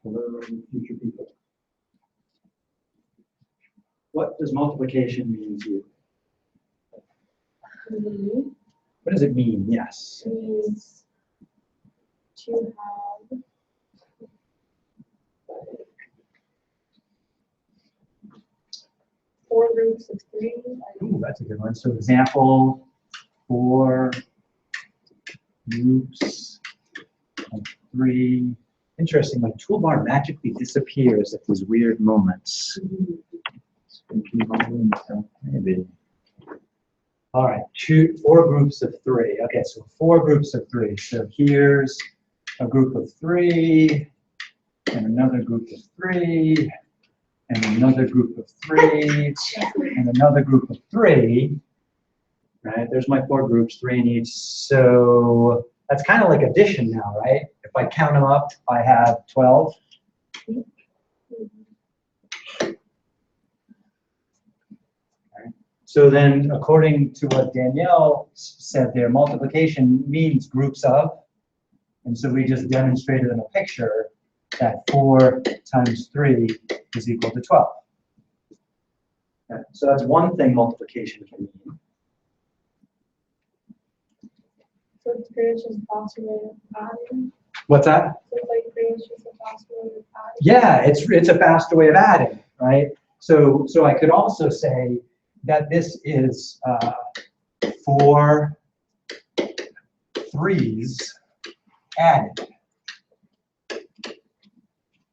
Hello, future people. What does multiplication mean to you? What does it mean? Yes. It means to have four groups of three. Ooh, that's a good one. So example, 4 groups of 3. Interesting, my toolbar magically disappears at these weird moments. Maybe. All right, 4 groups of 3. Okay, so 4 groups of 3. So here's a group of 3, and another group of 3, and another group of 3, and another group of 3. Right, there's my 4 groups, 3 in each. So that's kind of like addition now, right? If I count them up, I have 12. So then, according to what Danielle said there, multiplication means groups of. And so we just demonstrated in a picture that 4 times 3 is equal to 12. Okay, so that's one thing multiplication can mean. So it's pretty much just a faster way of adding. What's that? So it's like pretty much just a faster way of adding. Yeah, it's a faster way of adding, right? So I could also say that this is 4 3s added,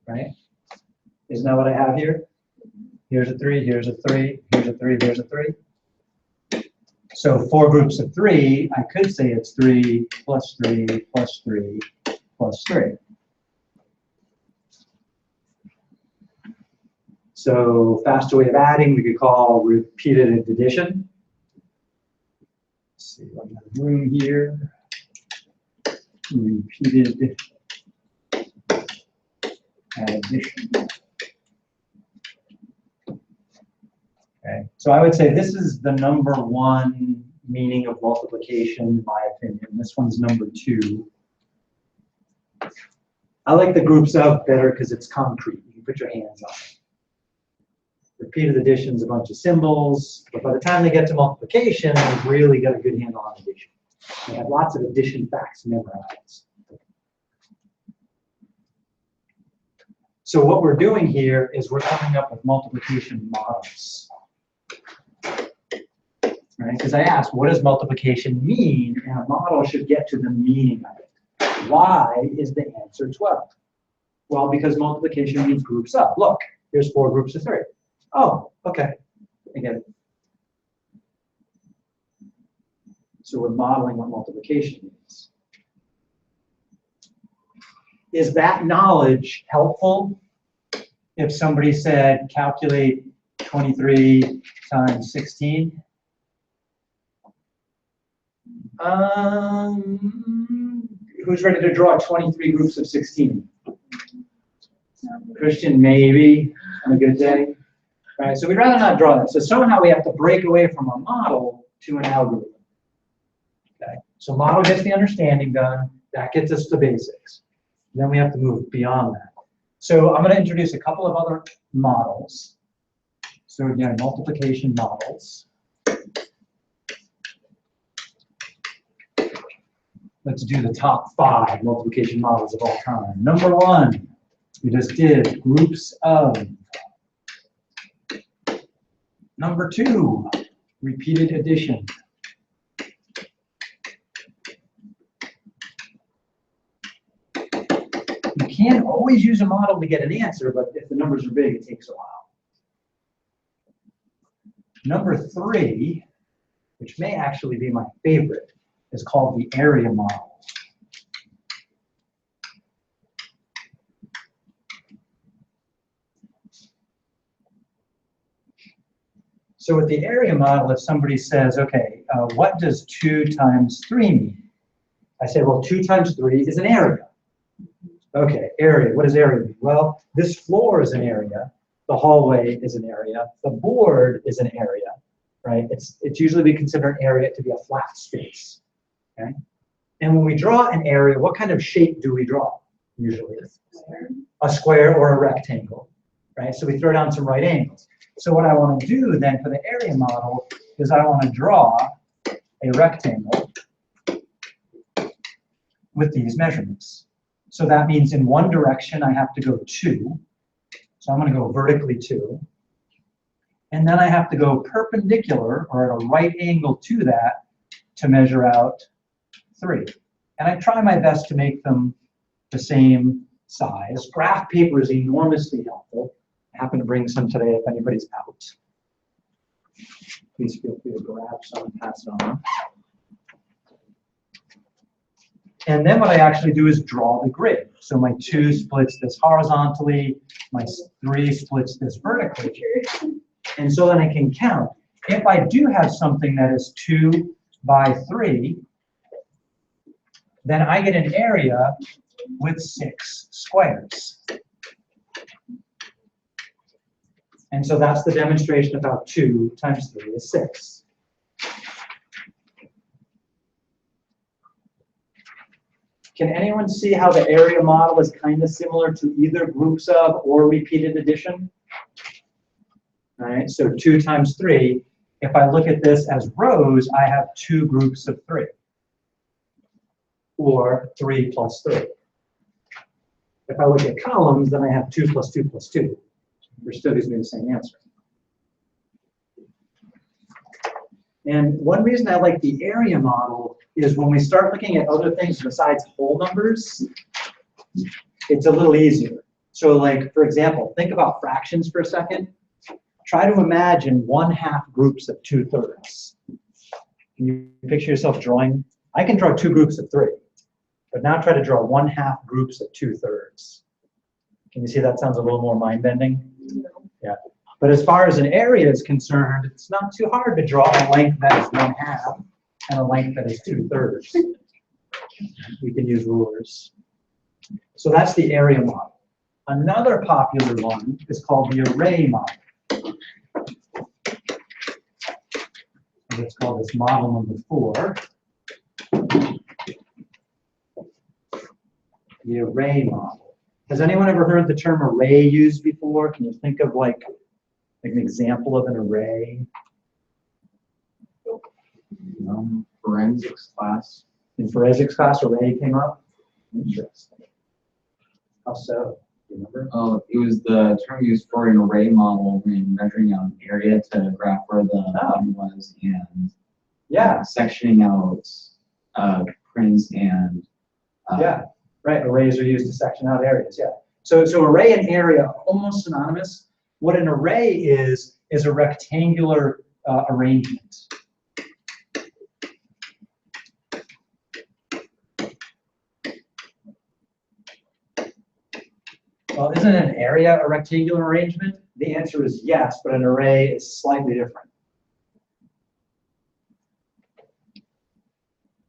right? Isn't that what I have here? Here's a 3, here's a 3, here's a 3, here's a 3. So 4 groups of 3, I could say it's 3 plus 3 plus 3 plus 3. So faster way of adding we could call repeated addition. Let's see, I got room here. Repeated addition. Okay, so I would say this is the number 1 meaning of multiplication, in my opinion. This one's number 2. I like the groups of better because it's concrete. You can put your hands on it. Repeated addition is a bunch of symbols, but by the time they get to multiplication, they've really got a good handle on addition. They have lots of addition facts memorized. So what we're doing here is we're coming up with multiplication models. Right? Because I asked, what does multiplication mean? And a model should get to the meaning of it. Why is the answer 12? Well, because multiplication means groups of. Look, here's 4 groups of 3. Oh, okay, I get it. So we're modeling what multiplication means. Is that knowledge helpful if somebody said calculate 23 times 16? Who's ready to draw 23 groups of 16? Christian, maybe, on a good day. Right, so we'd rather not draw that. So somehow we have to break away from a model to an algorithm. Okay, so model gets the understanding done. That gets us the basics. Then we have to move beyond that. So I'm going to introduce a couple of other models. So again, multiplication models. Let's do the top 5 multiplication models of all time. Number 1, we just did groups of. Number 2, repeated addition. You can't always use a model to get an answer, but if the numbers are big, it takes a while. Number 3, which may actually be my favorite, is called the area model. So with the area model, if somebody says, okay, what does 2 times 3 mean? I say, well, 2 times 3 is an area. Okay, area, what does area mean? Well, this floor is an area. The hallway is an area. The board is an area, right? It's usually we consider an area to be a flat space, okay? And when we draw an area, what kind of shape do we draw usually? a square or a rectangle, right? So we throw down some right angles. So what I want to do then for the area model is I want to draw a rectangle with these measurements. So that means in one direction I have to go 2. So I'm going to go vertically 2. And then I have to go perpendicular or at a right angle to that to measure out 3. And I try my best to make them the same size. Graph paper is enormously helpful. I happen to bring some today if anybody's out. Please feel free to grab some and pass it on. And then what I actually do is draw the grid. So my 2 splits this horizontally, my 3 splits this vertically. And so then I can count. If I do have something that is 2 by 3, then I get an area with 6 squares. And so that's the demonstration about 2 times 3 is 6. Can anyone see how the area model is kind of similar to either groups of or repeated addition? All right, so 2 times 3. If I look at this as rows, I have 2 groups of 3. Or 3 plus 3. If I look at columns, then I have 2 plus 2 plus 2. Which still gives me the same answer. And one reason I like the area model is when we start looking at other things besides whole numbers, it's a little easier. So like, for example, think about fractions for a second. Try to imagine 1/2 groups of 2/3. Can you picture yourself drawing? I can draw 2 groups of 3, but now try to draw 1/2 groups of 2/3. Can you see that sounds a little more mind-bending? Yeah. But as far as an area is concerned, it's not too hard to draw a length that is 1/2 and a length that is 2/3. We can use rulers. So that's the area model. Another popular one is called the array model. Let's call this model number 4. The array model. Has anyone ever heard the term array used before? Can you think of like an example of an array? Forensics class. In forensics class, array came up? Interesting. How so? Do you remember? Oh, it was the term used for an array model when measuring out an area to graph where the line was and Yeah. sectioning out prints and Yeah. Right. Arrays are used to section out areas. Yeah. So array and area are almost synonymous. What an array is a rectangular arrangement. Well, isn't an area a rectangular arrangement? The answer is yes, but an array is slightly different.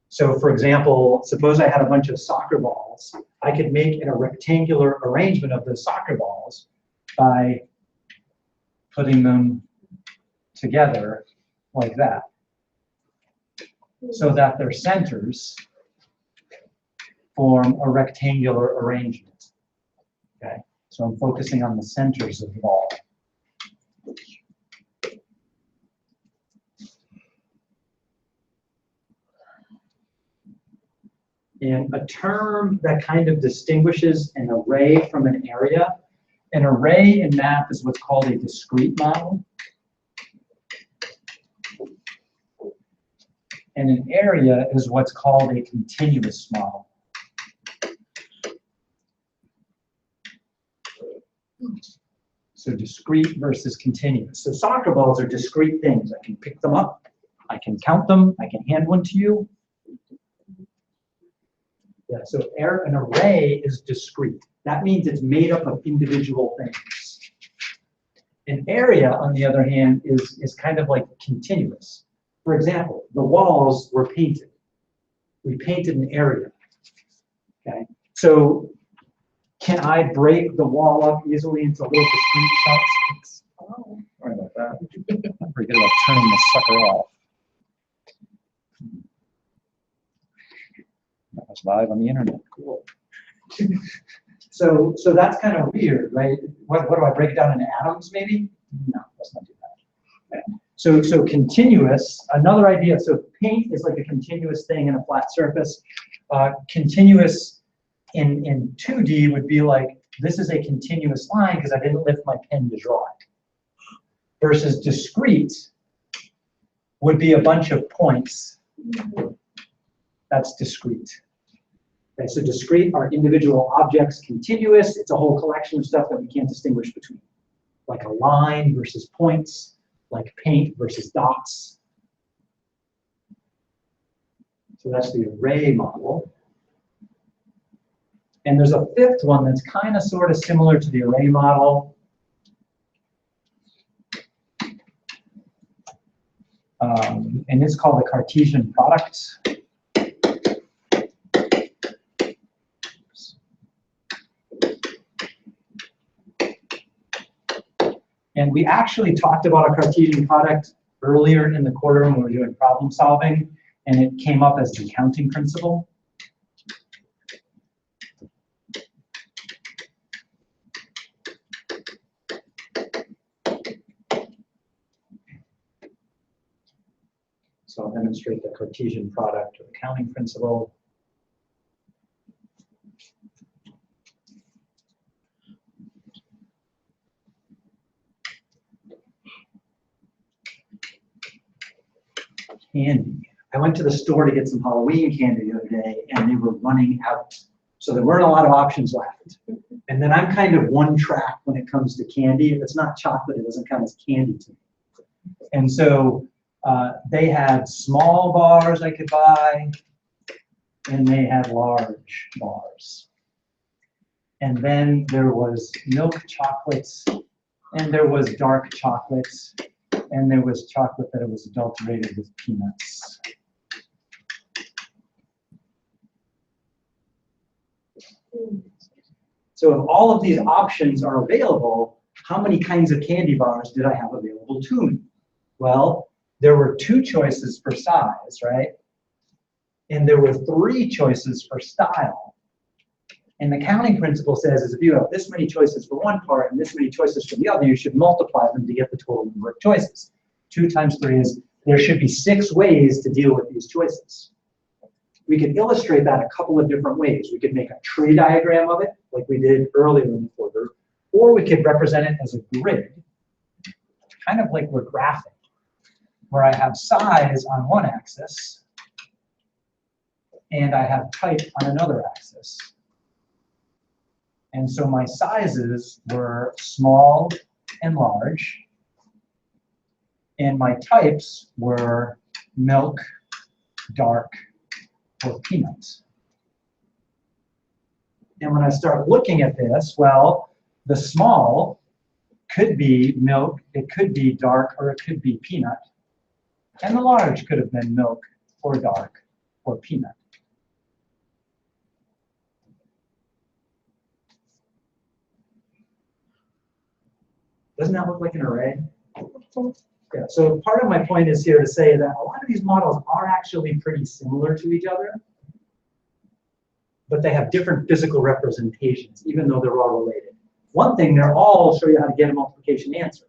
So for example, suppose I had a bunch of soccer balls. I could make a rectangular arrangement of those soccer balls by putting them together like that, so that their centers form a rectangular arrangement. Okay, so I'm focusing on the centers of the ball. And a term that kind of distinguishes an array from an area. An array in math is what's called a discrete model. And an area is what's called a continuous model. So discrete versus continuous. So soccer balls are discrete things. I can pick them up, I can count them, I can hand one to you. Yeah, so an array is discrete. That means it's made up of individual things. An area, on the other hand, is kind of like continuous. For example, the walls were painted. We painted an area. Okay, so can I break the wall up easily into little discrete chunks? Oh. Sorry about that. I forget about turning the sucker off. That was live on the internet. Cool. So that's kind of weird, right? What do I break it down into atoms, maybe? No, let's not do that. Okay. So continuous, another idea. So paint is like a continuous thing in a flat surface. Continuous in 2D would be like, this is a continuous line because I didn't lift my pen to draw it. Versus discrete would be a bunch of points. That's discrete. Okay, so discrete are individual objects. Continuous, it's a whole collection of stuff that we can't distinguish between. Like a line versus points, like paint versus dots. So that's the array model. And there's a fifth one that's kind of sort of similar to the array model. And it's called the Cartesian product. And we actually talked about a Cartesian product earlier in the quarter when we were doing problem solving, and it came up as the counting principle. So I'll demonstrate the Cartesian product or the counting principle. Candy. I went to the store to get some Halloween candy the other day, and they were running out. So there weren't a lot of options left. And then I'm kind of one track when it comes to candy. If it's not chocolate, it doesn't count as candy to me. And so they had small bars I could buy, and they had large bars. And then there was milk chocolates, and there was dark chocolates, and there was chocolate that was adulterated with peanuts. So if all of these options are available, how many kinds of candy bars did I have available to me? Well, there were 2 choices for size, right? And there were 3 choices for style. And the counting principle says is if you have this many choices for one part and this many choices for the other, you should multiply them to get the total number of choices. 2 times 3 is there should be 6 ways to deal with these choices. We could illustrate that a couple of different ways. We could make a tree diagram of it, like we did earlier in the quarter, or we could represent it as a grid, kind of like we're graphing, where I have size on one axis, and I have type on another axis. And so my sizes were small and large, and my types were milk, dark, or peanuts. And when I start looking at this, well, the small could be milk, it could be dark, or it could be peanut. And the large could have been milk, or dark, or peanut. Doesn't that look like an array? Yeah, so part of my point is here to say that a lot of these models are actually pretty similar to each other, but they have different physical representations, even though they're all related. One thing, they're all show you how to get a multiplication answer.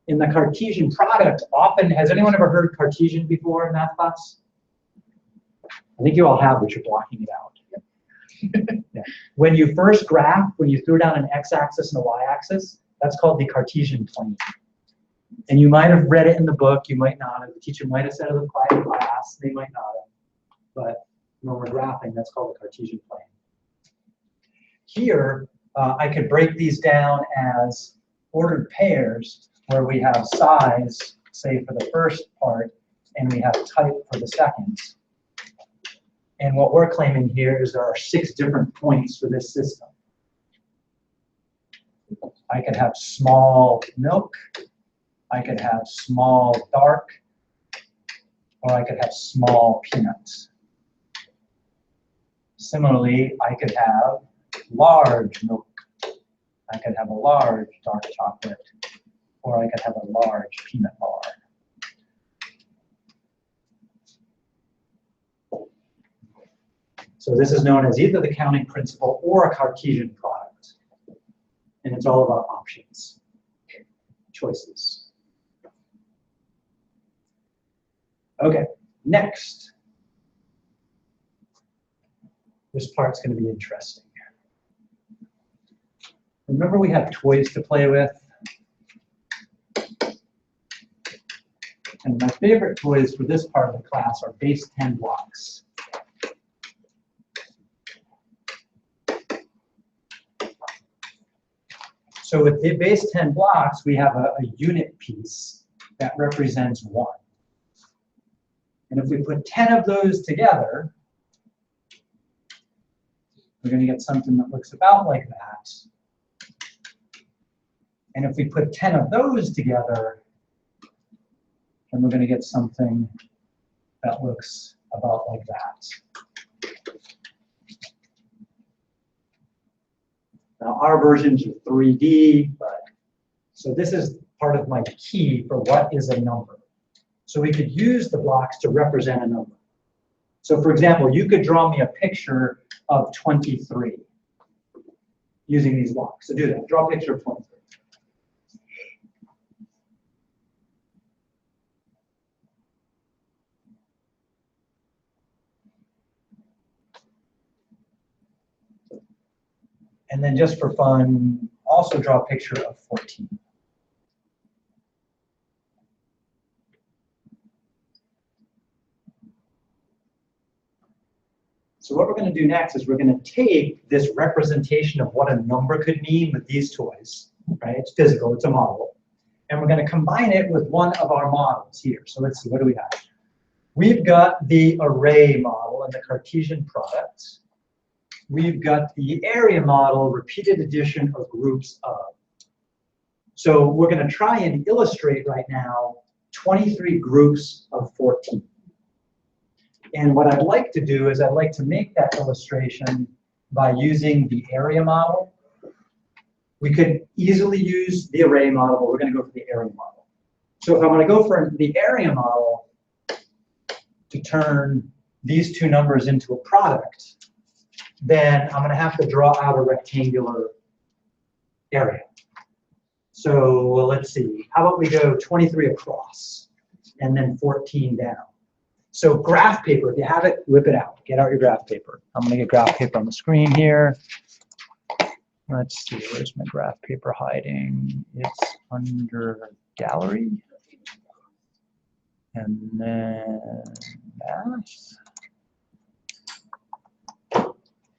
In the Cartesian product, often, has anyone ever heard Cartesian before in math class? I think you all have, but you're blocking it out. Yeah. When you first graph, when you threw down an x-axis and a y-axis, that's called the Cartesian plane. And you might have read it in the book, you might not have. The teacher might have said it in class, they might not have. But when we're graphing, that's called the Cartesian plane. Here, I could break these down as ordered pairs, where we have size, say, for the first part, and we have type for the second. And what we're claiming here is there are 6 different points for this system. I could have small milk, I could have small dark, or I could have small peanuts. Similarly, I could have large milk, I could have a large dark chocolate, or I could have a large peanut bar. So this is known as either the counting principle or a Cartesian product. And it's all about options, choices. Okay, next. This part's going to be interesting. Remember we have toys to play with? And my favorite toys for this part of the class are base 10 blocks. So with the base 10 blocks, we have a unit piece that represents 1. And if we put 10 of those together, we're going to get something that looks about like that. And if we put 10 of those together, then we're going to get something that looks about like that. Now, our versions are 3D, but so this is part of my key for what is a number. So we could use the blocks to represent a number. So for example, you could draw me a picture of 23 using these blocks. So do that. Draw a picture of 23. And then just for fun, also draw a picture of 14. So what we're going to do next is we're going to take this representation of what a number could mean with these toys, right? It's physical, it's a model. And we're going to combine it with one of our models here. So let's see, what do we have? We've got the array model and the Cartesian product. We've got the area model, repeated addition of groups of. So we're going to try and illustrate right now 23 groups of 14. And what I'd like to do is I'd like to make that illustration by using the area model. We could easily use the array model, but we're going to go for the area model. So if I'm going to go for the area model to turn these two numbers into a product, then I'm going to have to draw out a rectangular area. So let's see. How about we go 23 across and then 14 down? So graph paper, if you have it, whip it out. Get out your graph paper. I'm going to get graph paper on the screen here. Let's see, where's my graph paper hiding? It's under gallery. And then math.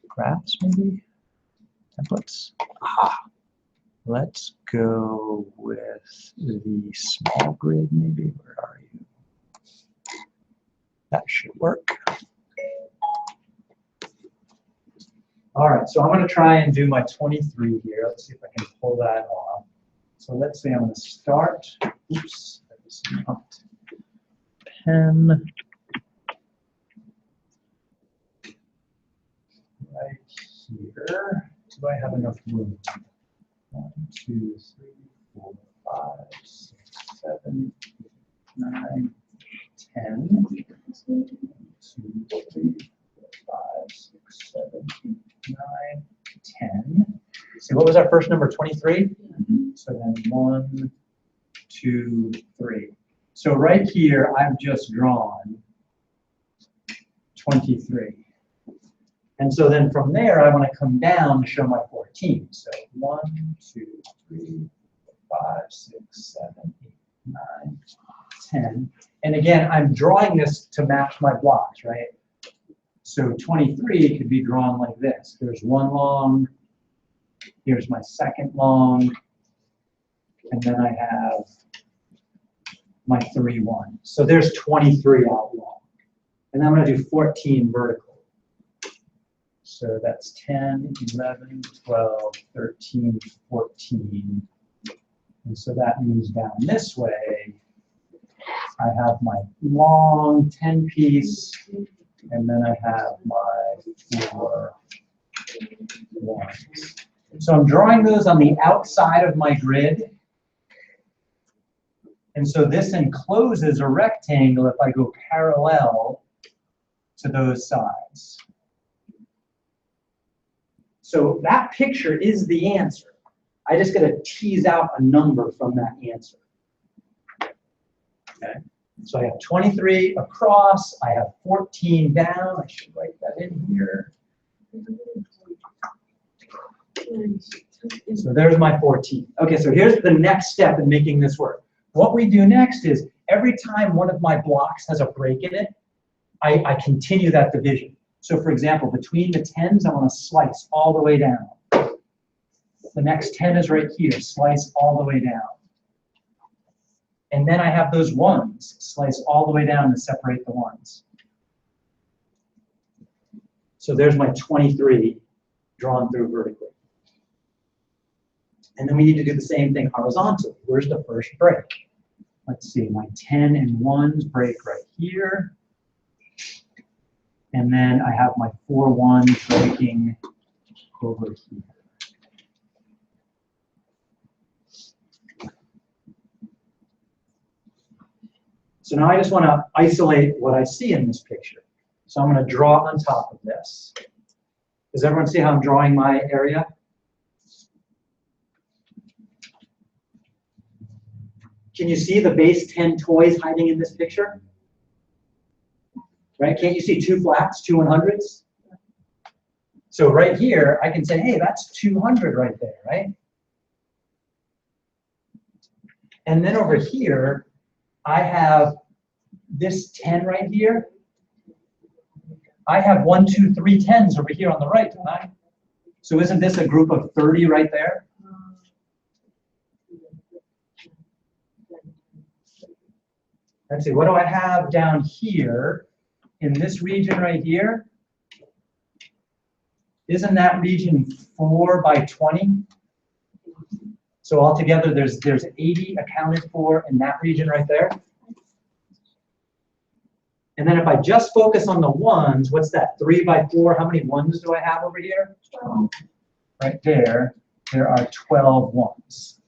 Graphs, maybe? Templates? Ah, let's go with the small grid, maybe. Where are you? That should work. All right, so I'm going to try and do my 23 here. Let's see if I can pull that off. So let's say I'm going to start. Oops, that was not pen. Right here. Do I have enough room? 1, 2, 3, 4, 5, 6, 7, 8, 9, 10. 1, 2, 3, 4, 5, 6, 7, 8, 9, 10. So what was our first number? 23? So then 1, 2, 3. So right here, I've just drawn 23. And so then from there, I want to come down to show my 14. So 1, 2, 3, 4, 5, 6, 7, 8, 9, 10. And again, I'm drawing this to match my blocks, right? So 23 could be drawn like this. There's one long, here's my second long, and then I have my 3, 1. So there's 23 out long. And then I'm going to do 14 vertical. So that's 10, 11, 12, 13, 14. And so that means down this way, I have my long 10 piece, and then I have my 4 ones. So I'm drawing those on the outside of my grid. And so this encloses a rectangle if I go parallel to those sides. So that picture is the answer. I just got to tease out a number from that answer. Okay. So I have 23 across. I have 14 down. I should write that in here. So there's my 14. Okay, so here's the next step in making this work. What we do next is every time one of my blocks has a break in it, I continue that division. So for example, between the 10s, I want to slice all the way down. The next 10 is right here, slice all the way down. And then I have those 1s, slice all the way down to separate the 1s. So there's my 23 drawn through vertically. And then we need to do the same thing horizontally. Where's the first break? Let's see, my 10 and 1s break right here. And then I have my 4 1s breaking over here. So now I just want to isolate what I see in this picture. So I'm going to draw on top of this. Does everyone see how I'm drawing my area? Can you see the base 10 toys hiding in this picture? Right? Can't you see 2 flats, 2 100s? So right here, I can say, hey, that's 200 right there, right? And then over here, I have this 10 right here. I have 1, 2, 3 10s over here on the right, don't I? So isn't this a group of 30 right there? Let's see, what do I have down here in this region right here? Isn't that region 4 by 20? So altogether, there's 80 accounted for in that region right there. And then if I just focus on the 1s, what's that, 3 by 4? How many 1s do I have over here? 12. Right there, there are 12 1s.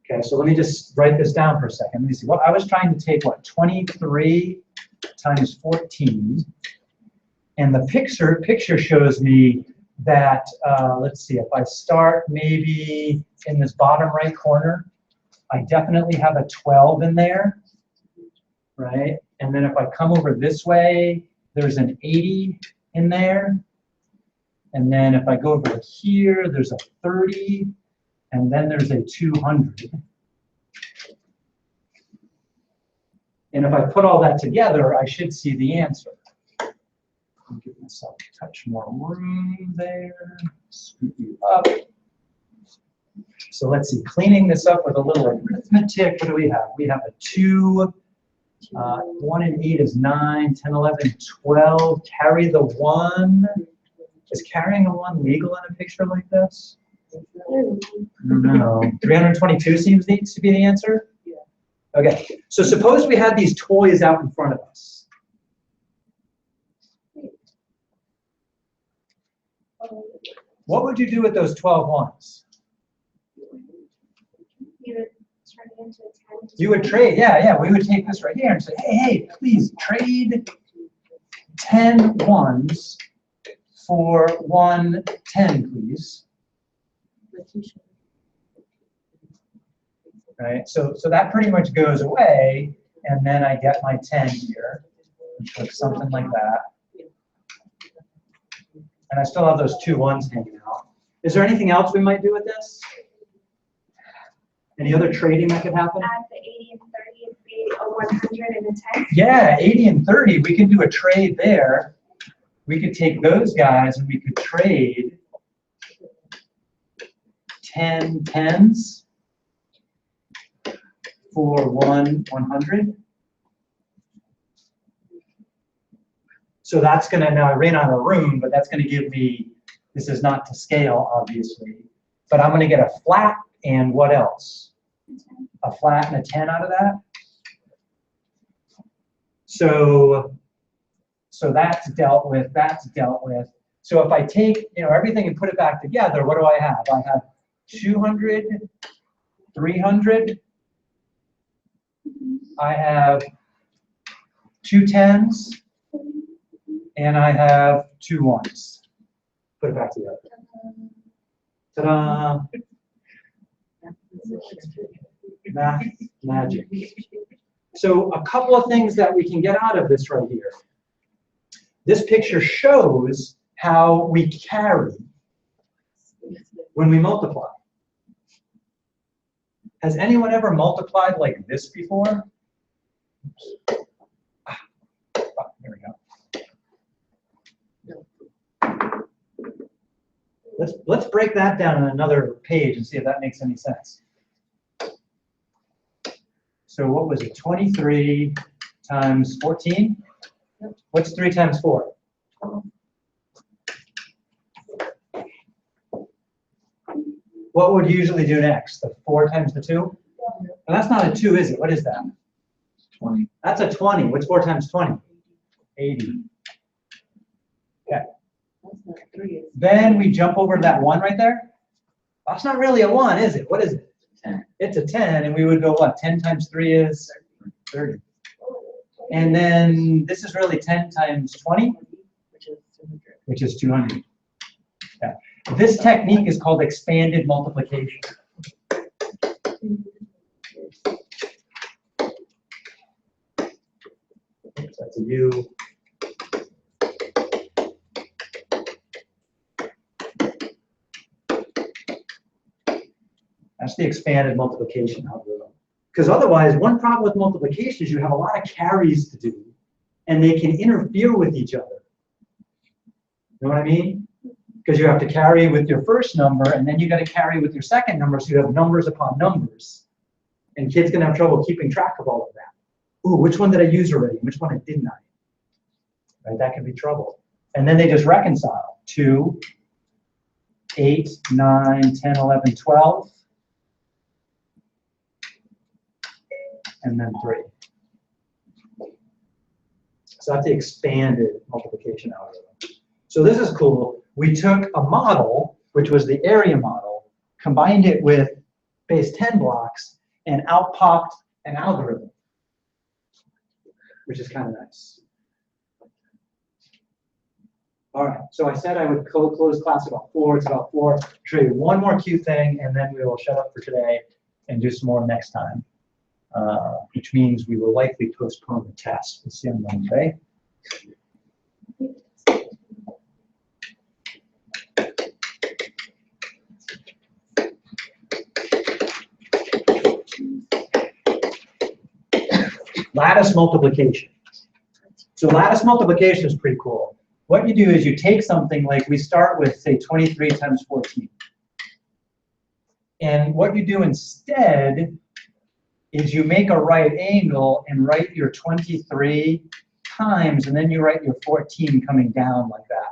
Okay, so let me just write this down for a second. Let me see. What I was trying to take, what, 23 times 14. And the picture shows me that, let's see, if I start maybe in this bottom right corner, I definitely have a 12 in there, right? And then if I come over this way, there's an 80 in there. And then if I go over here, there's a 30. And then there's a 200. And if I put all that together, I should see the answer. I'll give myself a touch more room there. Scoop you up. So let's see, cleaning this up with a little arithmetic, what do we have? We have a 2, 1 and 8 is 9, 10, 11, 12. Carry the 1. Is carrying a 1 legal in a picture like this? I don't know. 322 seems to be the answer? Yeah. Okay, so suppose we had these toys out in front of us. What would you do with those 12 1s? You would turn it into a 10. You would trade, yeah, we would take this right here and say, hey, please trade 10 1s for 1 10, please. Right, so that pretty much goes away, and then I get my 10 here, which looks something like that. And I still have those 2 1s hanging out. Is there anything else we might do with this? Any other trading that could happen? Add the 80 and 30 and create a 100 and a 10. Yeah, 80 and 30, we can do a trade there. We could take those guys and we could trade 10 10s for 1 100. So that's going to, now I ran out of room, but that's going to give me, this is not to scale, obviously, but I'm going to get a flat and what else? A flat and a 10 out of that. So that's dealt with, that's dealt with. So if I take, everything and put it back together, what do I have? I have 200, 300. I have 2 10s, and I have 2 1s. Put it back together. Ta-da! Math magic. So a couple of things that we can get out of this right here. This picture shows how we carry when we multiply. Has anyone ever multiplied like this before? There we go. Let's break that down on another page and see if that makes any sense. So what was it? 23 times 14? What's 3 times 4? What would you usually do next? The 4 times the 2? Well, that's not a 2, is it? What is that? 20. That's a 20. What's 4 times 20? 80. Okay. Then we jump over to that 1 right there. That's not really a 1, is it? What is it? 10. It's a 10, and we would go, what? 10 times 3 is 30. And then this is really 10 times 20, which is 200. Yeah. This technique is called expanded multiplication. Oops, that's a U. That's the expanded multiplication algorithm. Because otherwise, one problem with multiplication is you have a lot of carries to do, and they can interfere with each other. You know what I mean? Because you have to carry with your first number, and then you got to carry with your second number, so you have numbers upon numbers. And kids can have trouble keeping track of all of that. Ooh, which one did I use already? Which one didn't I? Right, that can be trouble. And then they just reconcile. 2, 8, 9, 10, 11, 12. And then 3. So that's the expanded multiplication algorithm. So this is cool. We took a model, which was the area model, combined it with base 10 blocks, and out popped an algorithm, which is kind of nice. All right, so I said I would close class about 4. It's about 4. I'll show you one more cute thing, and then we will shut up for today and do some more next time. Which means we will likely postpone the test. We'll see on Monday. Lattice multiplication. So lattice multiplication is pretty cool. What you do is you take something like we start with, say, 23 times 14. And what you do instead is you make a right angle and write your 23 times, and then you write your 14 coming down like that.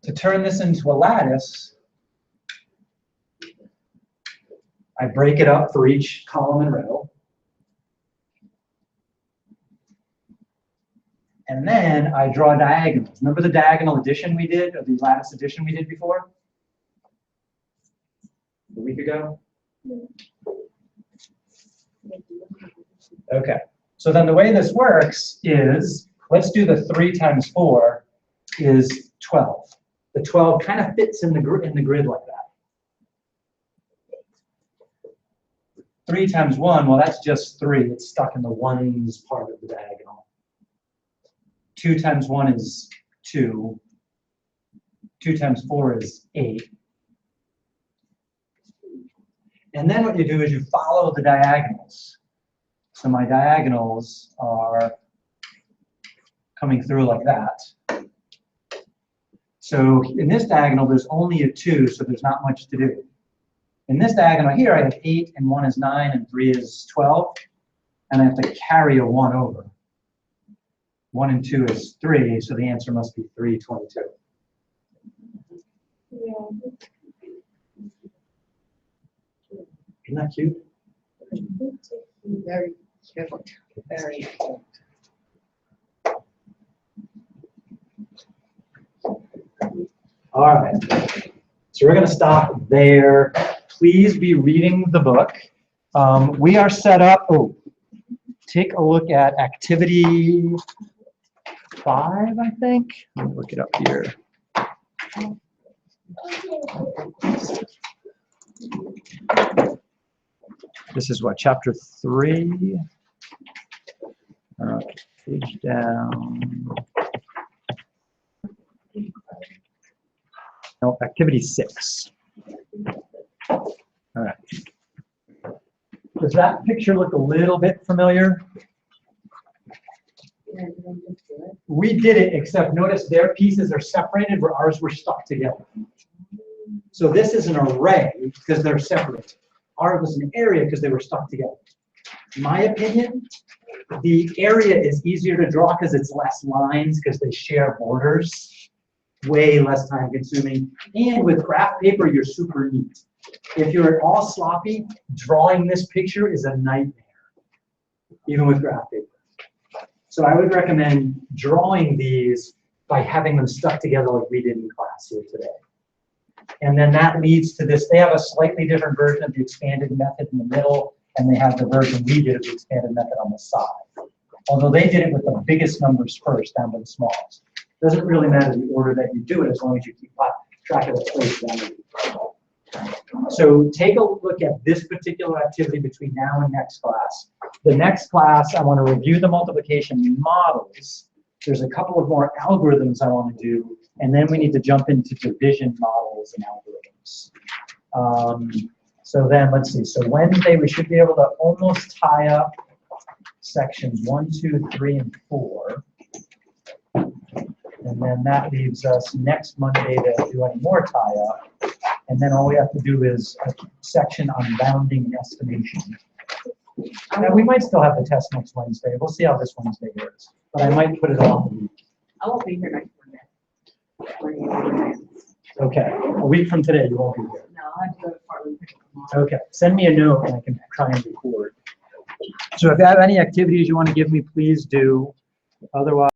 To turn this into a lattice, I break it up for each column and row. And then I draw diagonals. Remember the diagonal addition we did, or the lattice addition we did before? A week ago? Okay, so then the way this works is, let's do the 3 times 4 is 12. The 12 kind of fits in the grid like that. 3 times 1, well, that's just 3. It's stuck in the ones part of the diagonal. 2 times 1 is 2. 2 times 4 is 8. And then what you do is you follow the diagonals. So my diagonals are coming through like that. So in this diagonal, there's only a 2, so there's not much to do. In this diagonal here, I have 8, and 1 is 9, and 3 is 12. And I have to carry a 1 over. 1 and 2 is 3, so the answer must be 322. Yeah. Isn't that cute? Very careful. Very careful. All right. So we're going to stop there. Please be reading the book. We are set up. Oh, take a look at activity 5, I think. Let me look it up here. This is what, chapter 3? Page down. No, activity 6. All right. Does that picture look a little bit familiar? We did it, except notice their pieces are separated where ours were stuck together. So this is an array because they're separated. Ours was an area because they were stuck together. In my opinion, the area is easier to draw because it's less lines because they share borders. Way less time consuming. And with graph paper, you're super neat. If you're all sloppy, drawing this picture is a nightmare, even with graph paper. So I would recommend drawing these by having them stuck together like we did in class here today. And then that leads to this. They have a slightly different version of the expanded method in the middle, and they have the version we did of the expanded method on the side. Although they did it with the biggest numbers first down to the smallest. Doesn't really matter the order that you do it as long as you keep track of the place down. So take a look at this particular activity between now and next class. The next class, I want to review the multiplication models. There's a couple of more algorithms I want to do, and then we need to jump into division models and algorithms. So then, let's see. So Wednesday, we should be able to almost tie up sections 1, 2, 3, and 4. And then that leaves us next Monday to do any more tie-up. And then all we have to do is a section on bounding and estimation. And we might still have the test next Wednesday. We'll see how this Wednesday goes. But I might put it off a week. I won't be here next Monday. Okay, a week from today, you won't be here. No, I have to go to Portland tomorrow. Okay, send me a note and I can try and record. So if you have any activities you want to give me, please do. Otherwise,